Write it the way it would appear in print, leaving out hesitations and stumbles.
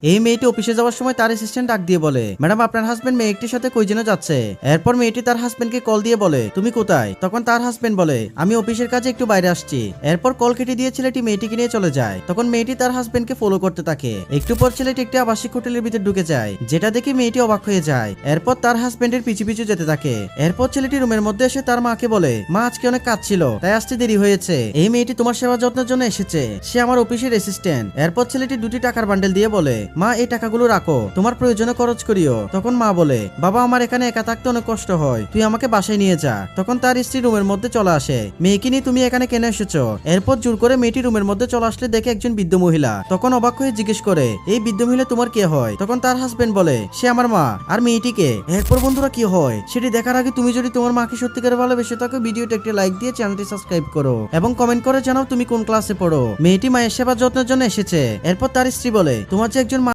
এই মেয়েটি অফিসে যাওয়ার সময় তার অ্যাসিস্ট্যান্ট ডাক দিয়ে বলে, ম্যাডাম আপনার হাজবেন্ড মেয়েটির সাথে কই যেন যাচ্ছে। এরপর মেয়েটি তার হাজবেন্ডকে কল দিয়ে বলে, তুমি কোথায়? তখন তার হাজবেন্ড বলে, আমি অফিসের কাজে একটু বাইরে আসছি। এরপর কল কেটে দিয়ে ছেলেটি মেয়েটিকে নিয়ে চলে যায়। তখন মেয়েটি তার হাজবেন্ডকে ফলো করতে থাকে। একটু পর ছেলেটি একটি আবাসিক হোটেলের ভিতরে ঢুকে যায়, যেটা দেখে মেয়েটি অবাক হয়ে যায়। এরপর তার হাজবেন্ডের পিছু পিছু যেতে থাকে। এরপর ছেলেটি রুমের মধ্যে এসে তার মাকে বলে, মা আজকে অনেক কাজ ছিল তাই আসতে দেরি হয়েছে। এই মেয়েটি তোমার সেবা যত্নের জন্য এসেছে, সে আমার অফিসের অ্যাসিস্ট্যান্ট। এরপর ছেলেটি দুটি টাকার বান্ডেল দিয়ে বলে, মা এই টাকাগুলো রাখো, তোমার প্রয়োজনে খরচ করিও। তখন মা বলে, বাবা আমার এখানে একা থাকতে অনেক কষ্ট হয়, তুই আমাকে বাসায় নিয়ে যা। তখন তার স্ত্রী রুমের মধ্যে চলে আসে, মেয়েকে নিয়ে তুমি এখানে কেন এসেছো? এরপর জোর করে মেয়েটি রুমের মধ্যে চলে আসলে দেখে একজন বৃদ্ধ মহিলা। তখন অবাক হয়ে জিজ্ঞেস করে, এই বৃদ্ধ মহিলা তোমার কে হয়? তখন তার হাজবেন্ড বলে, সে আমার মা। আর মেয়েটিকে? এরপর বন্ধুরা কি হয় সেটি দেখার আগে তুমি যদি তোমার মাকে সত্যিকারে ভালোবেসে থাকো, ভিডিওটা একটি লাইক দিয়ে চ্যানেলটি সাবস্ক্রাইব করো এবং কমেন্ট করে জানাও তুমি কোন ক্লাসে পড়ো। মেয়েটি মায়ের সেবা যত্নের জন্য এসেছে। এরপর তার স্ত্রী বলে, তোমার যে একজন